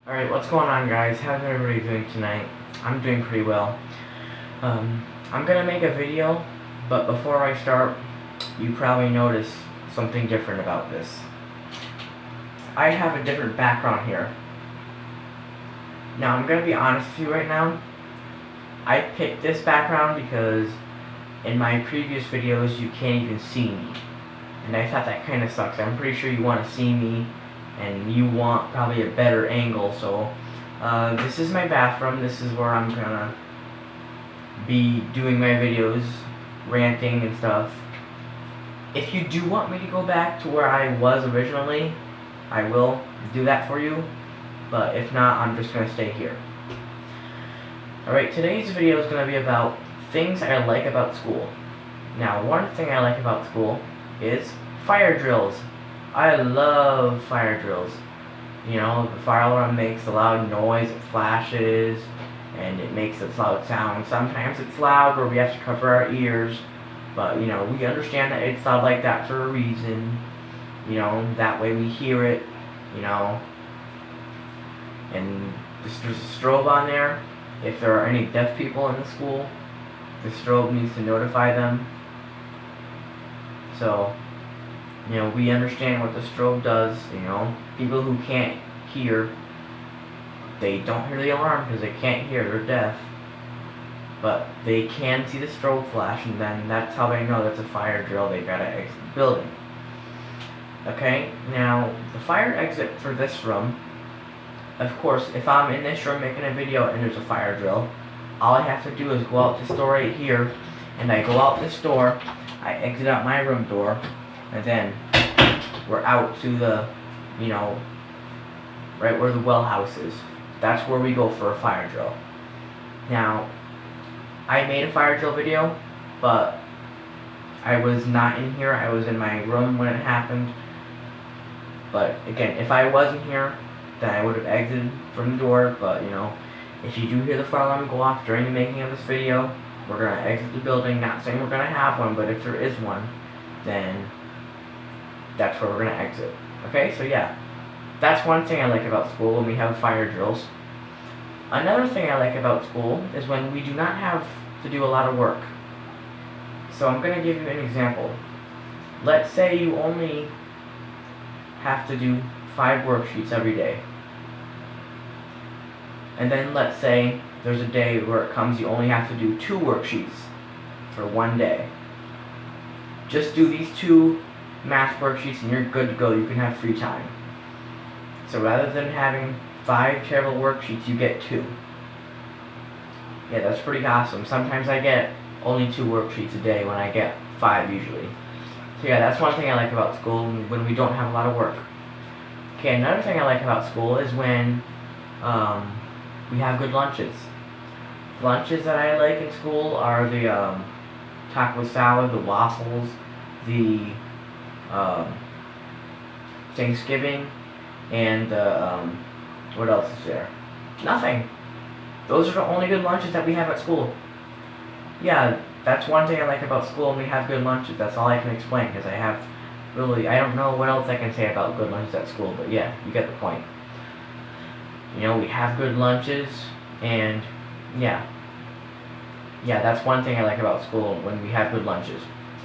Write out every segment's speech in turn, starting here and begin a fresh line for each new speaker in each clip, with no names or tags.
Alright, what's going on, guys? How's everybody doing tonight? I'm doing pretty well. I'm gonna make a video, but before I start, you probably noticed something different about this. I have a different background here. Now, I'm gonna be honest with you right now. I picked this background because in my previous videos, you can't even see me. And I thought that kind of sucks. I'm pretty sure you want to see me, and you want probably a better angle. So this is my bathroom. This is where I'm gonna be doing my videos, ranting and stuff. If you do want me to go back to where I was originally, I will do that for you. But if not, I'm just gonna stay here. Alright, today's video is gonna be about things I like about school. Now, one thing I like about school is fire drills. I love fire drills. You know, the fire alarm makes a loud noise, it flashes, and it makes a loud sound. Sometimes it's loud where we have to cover our ears, but you know, we understand that it's loud like that for a reason. You know, that way we hear it, you know. And there's a strobe on there. If there are any deaf people in the school, the strobe needs to notify them. So, you know, we understand what the strobe does. You know, people who can't hear, they don't hear the alarm because they can't hear, they're deaf. But they can see the strobe flash, and then that's how they know that's a fire drill. They gotta exit the building. Okay, now the fire exit for this room, of course, if I'm in this room making a video and there's a fire drill, all I have to do is go out this door right here, and I go out this door, I exit out my room door, and then we're out to the, you know, right where the well house is. That's where we go for a fire drill. Now, I made a fire drill video, but I was not in here. I was in my room when it happened. But again, if I wasn't here, then I would have exited from the door. But you know, if you do hear the fire alarm go off during the making of this video, we're gonna exit the building. Not saying we're gonna have one, but if there is one, then that's where we're gonna exit. Okay, so yeah, that's one thing I like about school when we have fire drills. Another thing I like about school is when we do not have to do a lot of work. So I'm gonna give you an example. Let's say you only have to do 5 worksheets every day. And then let's say there's a day where it comes you only have to do 2 worksheets for one day. Just do these 2 math worksheets and you're good to go. You can have free time. So rather than having 5 terrible worksheets, you get 2. Yeah, that's pretty awesome. Sometimes I get only 2 worksheets a day when I get 5 usually. So yeah, that's one thing I like about school when we don't have a lot of work. Okay, another thing I like about school is when we have good lunches. Lunches that I like in school are the taco salad, the waffles, the Thanksgiving, and the what else is there? Nothing. Those are the only good lunches that we have at school. Yeah, that's one thing I like about school, and we have good lunches. That's all I can explain, because I don't know what else I can say about good lunches at school, but yeah, you get the point. You know, we have good lunches, and yeah, that's one thing I like about school, when we have good lunches.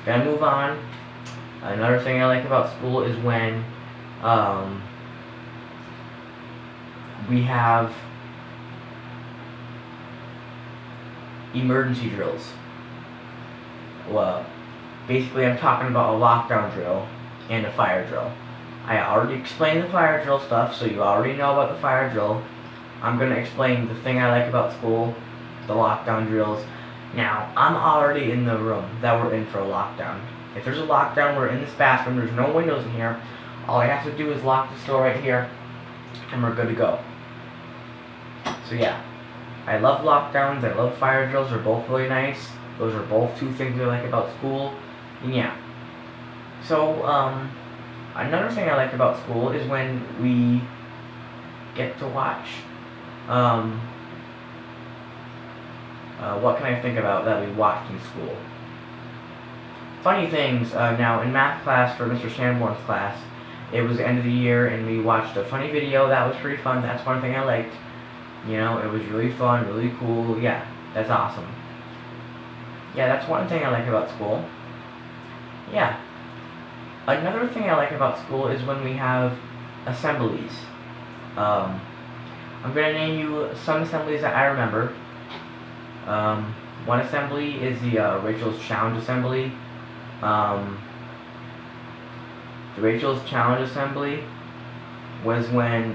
Gonna move on. Another thing I like about school is when we have emergency drills. Well, basically I'm talking about a lockdown drill and a fire drill. I already explained the fire drill stuff, so you already know about the fire drill. I'm going to explain the thing I like about school, the lockdown drills. Now, I'm already in the room that we're in for a lockdown. If there's a lockdown, we're in this bathroom, there's no windows in here. All I have to do is lock this door right here, and we're good to go. So yeah, I love lockdowns, I love fire drills, they're both really nice. Those are both 2 things I like about school. And yeah. So, another thing I like about school is when we get to watch, what can I think about that we watched in school? Funny things, now in math class for Mr. Sanborn's class, it was the end of the year and we watched a funny video. That was pretty fun. That's one thing I liked. You know, it was really fun, really cool. Yeah, that's awesome. Yeah, that's one thing I like about school. Yeah. Another thing I like about school is when we have assemblies. I'm going to name you some assemblies that I remember. One assembly is the Rachel's Challenge Assembly. The Rachel's Challenge Assembly was when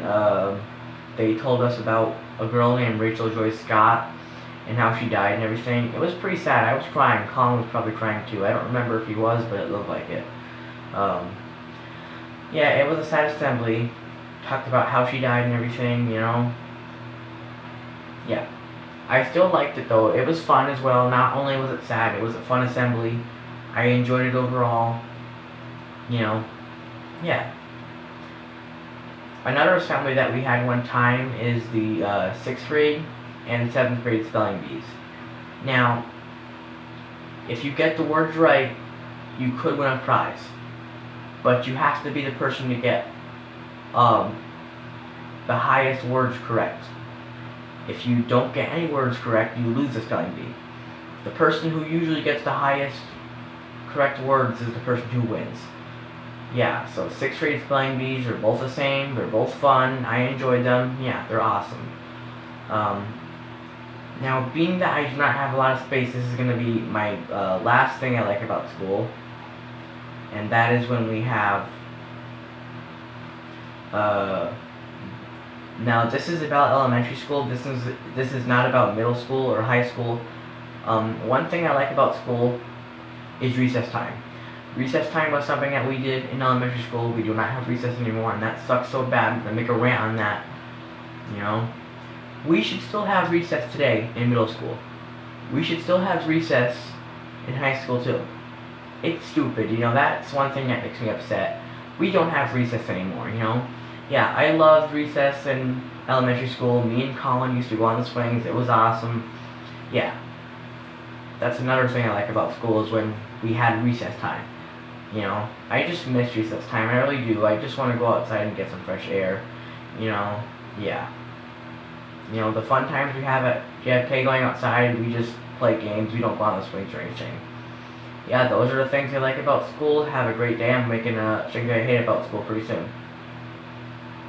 they told us about a girl named Rachel Joy Scott and how she died and everything. It was pretty sad. I was crying. Colin was probably crying too. I don't remember if he was, but it looked like it. Yeah, it was a sad assembly. Talked about how she died and everything, you know. Yeah. I still liked it though. It was fun as well. Not only was it sad, it was a fun assembly. I enjoyed it overall. You know. Yeah. Another assembly that we had one time is the 6th grade and 7th grade spelling bees. Now, if you get the words right, you could win a prize. But you have to be the person to get the highest words correct. If you don't get any words correct, you lose the spelling bee. The person who usually gets the highest correct words is the person who wins. Yeah, so 6th grade spelling bees are both the same. They're both fun. I enjoyed them. Yeah, they're awesome. Now, being that I do not have a lot of space, this is going to be my last thing I like about school. And that is when we have... now, this is about elementary school. This is not about middle school or high school. One thing I like about school is recess time. Recess time was something that we did in elementary school. We do not have recess anymore, and that sucks so bad. I'm gonna make a rant on that. You know, we should still have recess today in middle school. We should still have recess in high school too. It's stupid, you know. That's one thing that makes me upset. We don't have recess anymore, you know. Yeah, I loved recess in elementary school. Me and Colin used to go on the swings. It was awesome. Yeah, that's another thing I like about school is when we had recess time. You know, I just miss recess time. I really do. I just want to go outside and get some fresh air. You know, yeah. You know, the fun times we have at JFK going outside, we just play games. We don't go on the swings or anything. Yeah, those are the things I like about school. Have a great day. I'm making things I hate about school pretty soon.